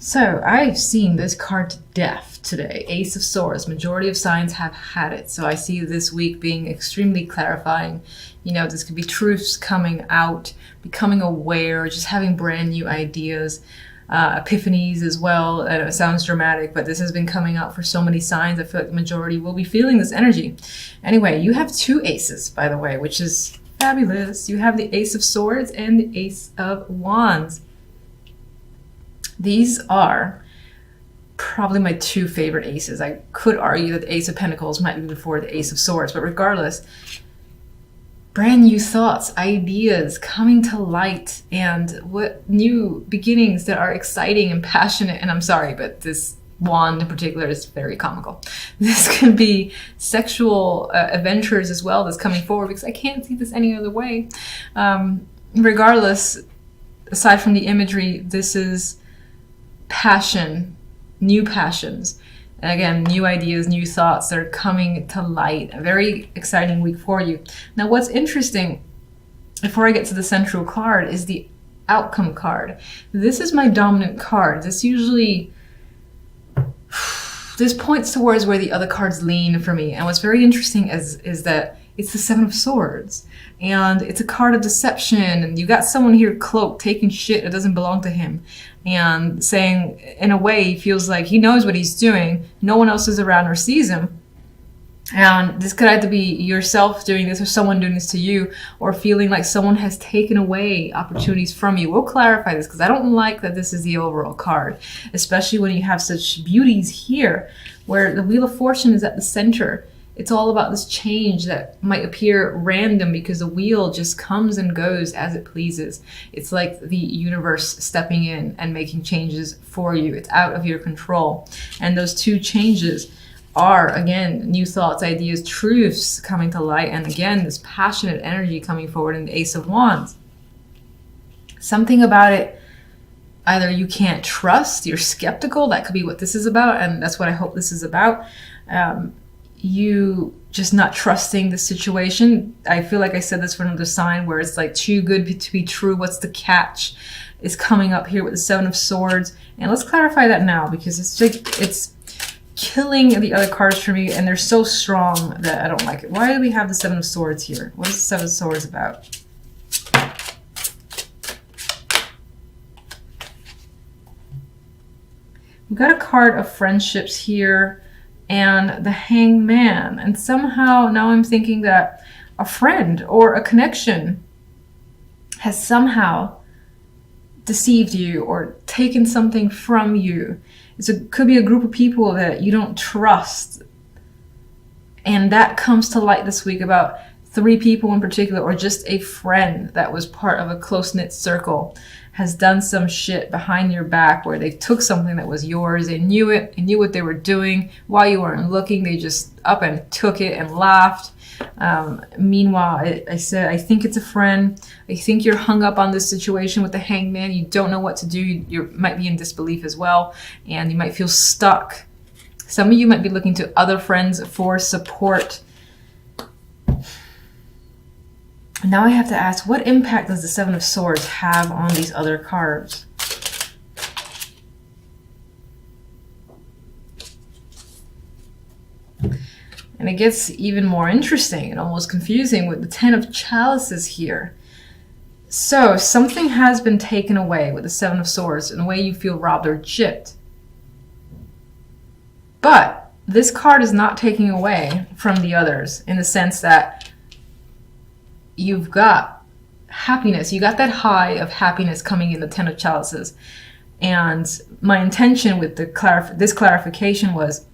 So I've seen this card to death today. Ace of Swords. Majority of signs have had it. So I see this week being extremely clarifying. You know, this could be truths coming out, becoming aware, just having brand new ideas, epiphanies as well. I know it sounds dramatic, but this has been coming out for so many signs. I feel like the majority will be feeling this energy. Anyway, you have two aces, by the way, which is fabulous. You have the Ace of Swords and the Ace of Wands. These are probably my two favorite aces. I could argue that the Ace of Pentacles might be before the Ace of Swords, but regardless, brand new thoughts, ideas coming to light, and what new beginnings that are exciting and passionate. And I'm sorry, but this wand in particular is very comical. This could be sexual adventures as well that's coming forward, because I can't see this any other way. Regardless, aside from the imagery, this is passion, new passions. And again, new ideas, new thoughts that are coming to light. A very exciting week for you. Now, what's interesting, before I get to the central card, is the outcome card. This is my dominant card. This points towards where the other cards lean for me. And what's very interesting is that it's the Seven of Swords. And it's a card of deception. And you got someone here cloaked, taking shit that doesn't belong to him. And saying, in a way, he feels like he knows what he's doing. No one else is around or sees him. And this could either be yourself doing this or someone doing this to you, or feeling like someone has taken away opportunities from you. We'll clarify this, because I don't like that this is the overall card, especially when you have such beauties here, where the Wheel of Fortune is at the center. It's all about this change that might appear random because the wheel just comes and goes as it pleases. It's like the universe stepping in and making changes for you. It's out of your control. And those two changes are, again, new thoughts, ideas, truths coming to light. And again, this passionate energy coming forward in the Ace of Wands. Something about it, either you can't trust, you're skeptical. That could be what this is about. And that's what I hope this is about. You just not trusting the situation. I feel like I said this for another sign where it's like too good to be true. What's the catch? Is coming up here with the Seven of Swords. And let's clarify that now, because it's killing the other cards for me, and they're so strong that I don't like it. Why do we have the Seven of Swords here? What is the Seven of Swords about? We've got a card of friendships here, and the Hangman. And somehow now I'm thinking that a friend or a connection has somehow deceived you or taken something from you. Could be a group of people that you don't trust. And that comes to light this week about 3 people in particular, or just a friend that was part of a close-knit circle has done some shit behind your back where they took something that was yours. They knew it. They knew what they were doing. While you weren't looking, they just up and took it and laughed. Meanwhile, I said, I think it's a friend. I think you're hung up on this situation with the Hangman. You don't know what to do. You might be in disbelief as well. And you might feel stuck. Some of you might be looking to other friends for support. Now I have to ask, what impact does the Seven of Swords have on these other cards? And it gets even more interesting and almost confusing with the Ten of Chalices here. So something has been taken away with the Seven of Swords in a way you feel robbed or gypped. But this card is not taking away from the others in the sense that you've got happiness. You got that high of happiness coming in the Ten of Chalices. And my intention with this clarification was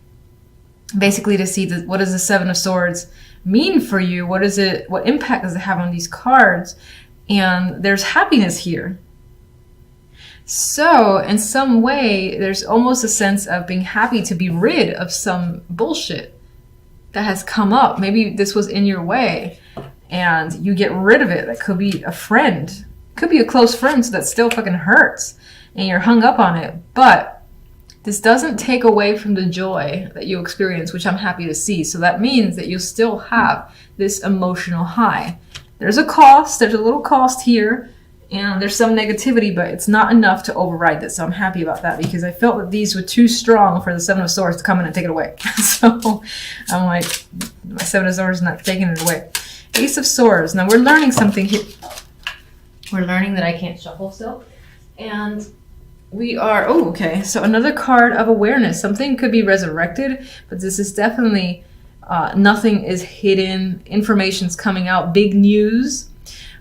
basically to see what does the Seven of Swords mean for you? What impact does it have on these cards? And there's happiness here. So in some way, there's almost a sense of being happy to be rid of some bullshit that has come up. Maybe this was in your way, and you get rid of it. That could be a friend. Could be a close friend, so that still fucking hurts. And you're hung up on it. But this doesn't take away from the joy that you experience, which I'm happy to see. So that means that you'll still have this emotional high. There's a cost. There's a little cost here. And there's some negativity, but it's not enough to override this. So I'm happy about that because I felt that these were too strong for the Seven of Swords to come in and take it away. So I'm like, my Seven of Swords is not taking it away. Ace of Swords. Now we're learning something here. We're learning that I can't shuffle still. And we are, oh, okay. So another card of awareness. Something could be resurrected, but this is definitely, nothing is hidden. Information's coming out. Big news.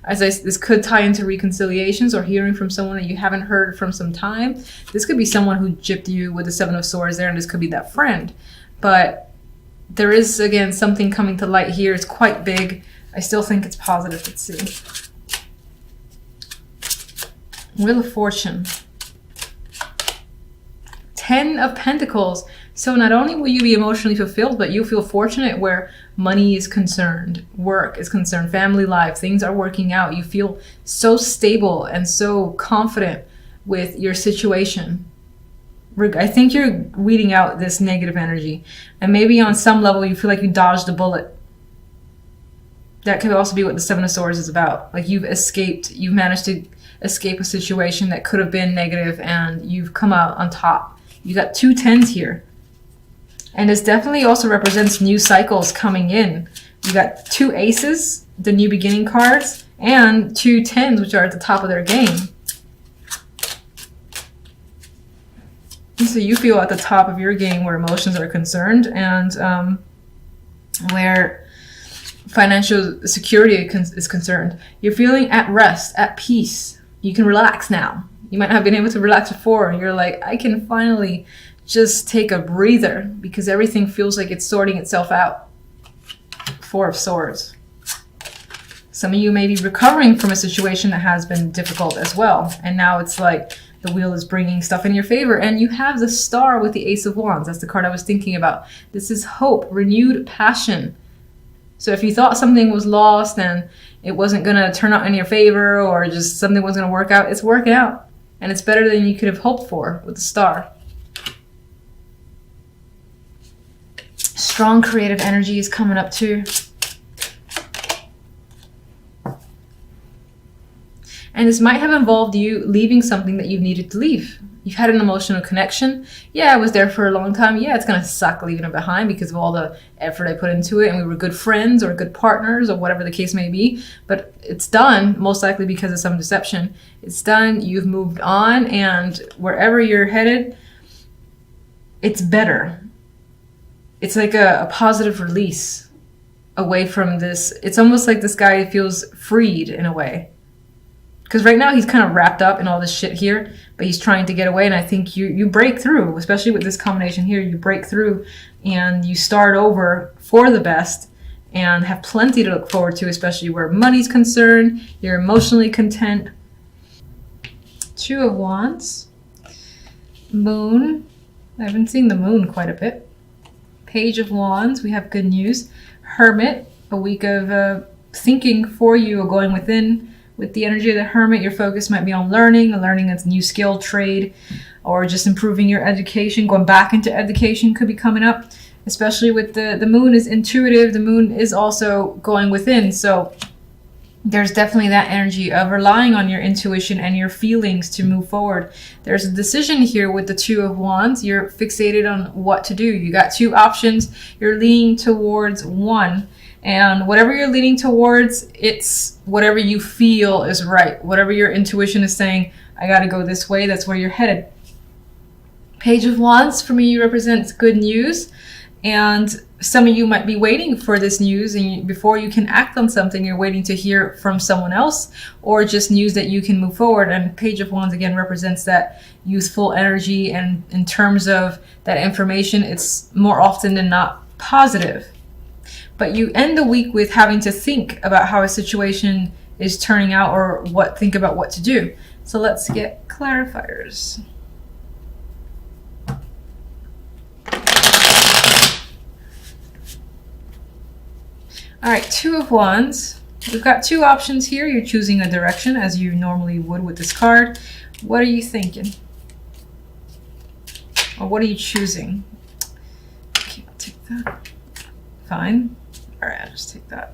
This could tie into reconciliations or hearing from someone that you haven't heard from some time. This could be someone who gypped you with the Seven of Swords there, and this could be that friend. But there is, again, something coming to light here. It's quite big. I still think it's positive. Let's see. Wheel of Fortune. 10 of Pentacles. So not only will you be emotionally fulfilled, but you feel fortunate where money is concerned, work is concerned, family life, things are working out. You feel so stable and so confident with your situation. I think you're weeding out this negative energy. And maybe on some level you feel like you dodged a bullet. That could also be what the Seven of Swords is about. Like you've managed to escape a situation that could have been negative and you've come out on top. You got 2 10s here. And this definitely also represents new cycles coming in. You got 2 aces, the new beginning cards, and 2 10s, which are at the top of their game. And so you feel at the top of your game where emotions are concerned and where financial security is concerned. You're feeling at rest, at peace. You can relax now. You might not have been able to relax before. You're like, I can finally just take a breather because everything feels like it's sorting itself out. 4 of Swords. Some of you may be recovering from a situation that has been difficult as well. And now it's like the wheel is bringing stuff in your favor. And you have the Star with the Ace of Wands. That's the card I was thinking about. This is hope, renewed passion. So if you thought something was lost and it wasn't going to turn out in your favor or just something wasn't going to work out, it's working out. And it's better than you could have hoped for with the Star. Strong creative energy is coming up too. And this might have involved you leaving something that you needed to leave. You've had an emotional connection. Yeah, I was there for a long time. Yeah, it's going to suck leaving it behind because of all the effort I put into it and we were good friends or good partners or whatever the case may be. But it's done, most likely because of some deception. It's done. You've moved on and wherever you're headed, it's better. It's like a positive release away from this. It's almost like this guy feels freed in a way. Because right now he's kind of wrapped up in all this shit here, but he's trying to get away. And I think you break through, especially with this combination here, you break through and you start over for the best and have plenty to look forward to, especially where money's concerned. You're emotionally content. 2 of Wands. Moon. I've been seeing the moon quite a bit. Page of Wands. We have good news. Hermit. A week of thinking for you or going within. With the energy of the Hermit, your focus might be on learning a new skill, trade, or just improving your education. Going back into education could be coming up, especially with the moon is intuitive. The moon is also going within. So there's definitely that energy of relying on your intuition and your feelings to move forward. There's a decision here with the 2 of Wands. You're fixated on what to do. You got 2 options. You're leaning towards one. And whatever you're leaning towards, it's whatever you feel is right. Whatever your intuition is saying, I got to go this way, that's where you're headed. Page of Wands for me represents good news. And some of you might be waiting for this news, and before you can act on something, you're waiting to hear from someone else or just news that you can move forward. And Page of Wands again represents that youthful energy. And in terms of that information, it's more often than not positive. But you end the week with having to think about how a situation is turning out or think about what to do. So let's get clarifiers. All right, 2 of Wands. We've got 2 options here. You're choosing a direction as you normally would with this card. What are you thinking? Or what are you choosing? Okay, I'll take that. Fine. All right, I'll just take that.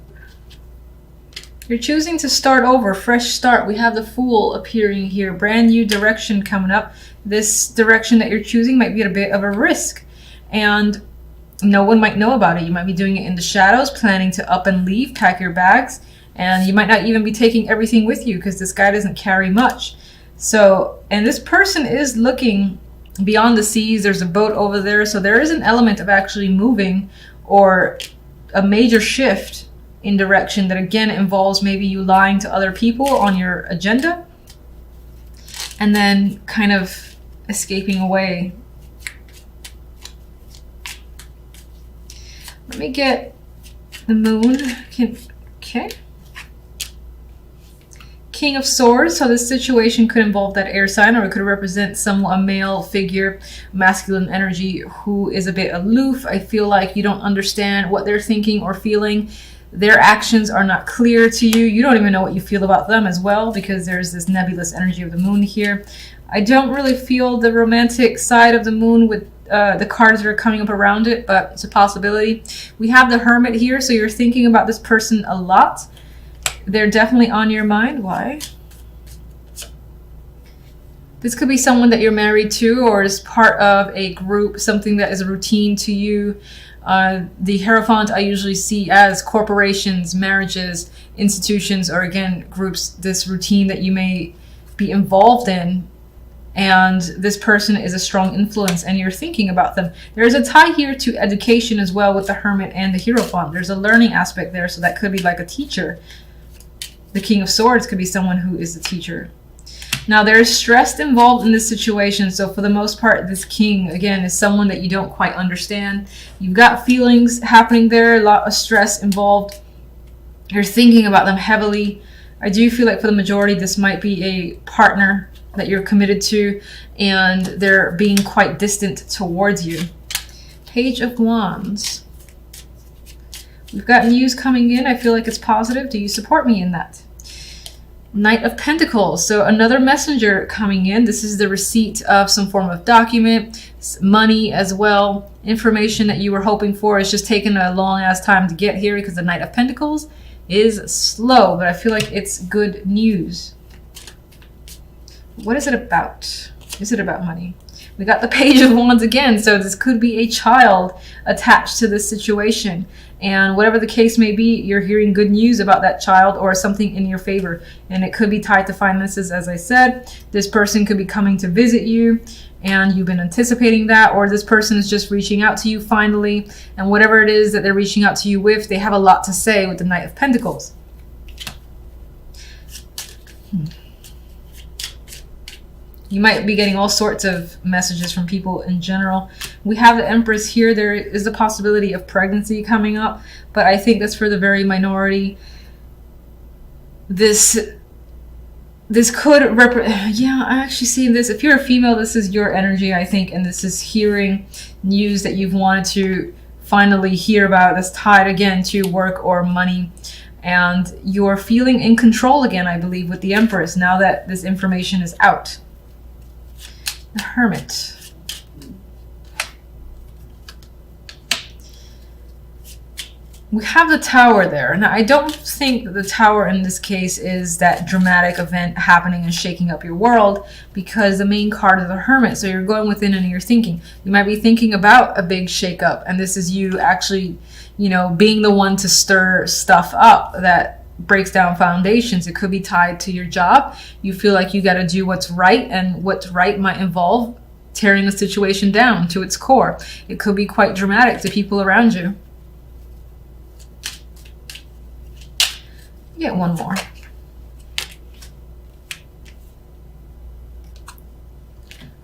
You're choosing to start over, fresh start. We have the Fool appearing here, brand new direction coming up. This direction that you're choosing might be at a bit of a risk, and no one might know about it. You might be doing it in the shadows, planning to up and leave, pack your bags, and you might not even be taking everything with you because this guy doesn't carry much. So, and this person is looking beyond the seas. There's a boat over there, so there is an element of actually moving or a major shift in direction that again involves maybe you lying to other people on your agenda and then kind of escaping away. Let me get the Moon. Okay. King of Swords. So this situation could involve that air sign, or it could represent a male figure, masculine energy, who is a bit aloof. I feel like you don't understand what they're thinking or feeling. Their actions are not clear to you. You don't even know what you feel about them as well, because there's this nebulous energy of the Moon here. I don't really feel the romantic side of the Moon with the cards that are coming up around it, but it's a possibility. We have the Hermit here, so you're thinking about this person a lot. They're definitely on your mind. Why? This could be someone that you're married to, or is part of a group, something that is a routine to you. The Hierophant I usually see as corporations, marriages, institutions, or again, groups, this routine that you may be involved in. And this person is a strong influence and you're thinking about them. There's a tie here to education as well with the Hermit and the Hierophant. There's a learning aspect there, so that could be like a teacher. The King of Swords could be someone who is a teacher. Now there's stress involved in this situation, so for the most part this King again is someone that you don't quite understand. You've got feelings happening there, a lot of stress involved. You're thinking about them heavily. I do feel like for the majority this might be a partner that you're committed to, and they're being quite distant towards you. Page of Wands. We've got news coming in. I feel like it's positive. Do you support me in that? Knight of Pentacles. So another messenger coming in. This is the receipt of some form of document, money as well. Information that you were hoping for. It's just taken a long ass time to get here because the Knight of Pentacles is slow, but I feel like it's good news. What is it about? Is it about money? We got the Page of Wands again, so this could be a child attached to this situation. And whatever the case may be, you're hearing good news about that child or something in your favor. And it could be tied to finances, as I said. This person could be coming to visit you, and you've been anticipating that, or this person is just reaching out to you finally. And whatever it is that they're reaching out to you with, they have a lot to say with the Knight of Pentacles. You might be getting all sorts of messages from people in general. We have the Empress here. There is a possibility of pregnancy coming up, but I think that's for the very minority. This could yeah, I actually see this. If you're a female, this is your energy, I think, and this is hearing news that you've wanted to finally hear about that's tied again to work or money. And you're feeling in control again, I believe, with the Empress now that this information is out. The Hermit. We have the Tower there. Now, I don't think that the Tower in this case is that dramatic event happening and shaking up your world, because the main card is the Hermit. So you're going within and you're thinking. You might be thinking about a big shakeup, and this is you actually, you know, being the one to stir stuff up that breaks down foundations. It could be tied to your job. You feel like you got to do what's right, and what's right might involve tearing a situation down to its core. It could be quite dramatic to people around you. Get one more.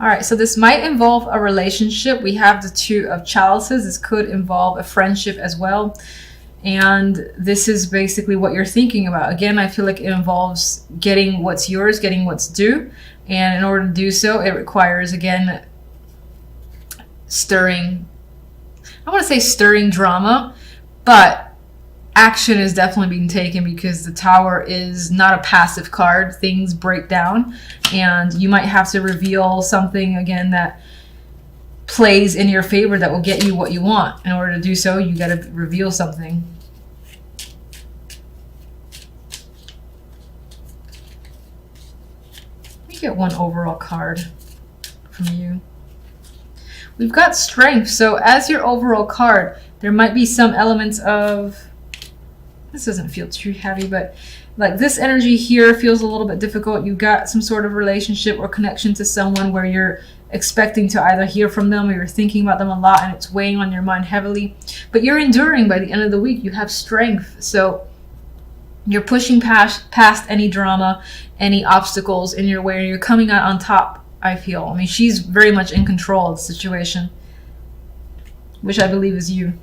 All right, so this might involve a relationship. We have the Two of Chalices. This could involve a friendship as well. And this is basically what you're thinking about. Again, I feel like it involves getting what's yours, getting what's due. And in order to do so, it requires, again, stirring, I want to say stirring drama, but action is definitely being taken, because the Tower is not a passive card. Things break down, and you might have to reveal something, again, that plays in your favor that will get you what you want. In order to do so, you got to reveal something. get one overall card from you. We've got strength. So as your overall card, there might be some elements of, this doesn't feel too heavy, but like this energy here feels a little bit difficult. You've got some sort of relationship or connection to someone where you're expecting to either hear from them or you're thinking about them a lot and it's weighing on your mind heavily. But you're enduring by the end of the week. You have strength. So you're pushing past any drama, any obstacles in your way. You're coming out on top, I feel. I mean, she's very much in control of the situation, which I believe is you.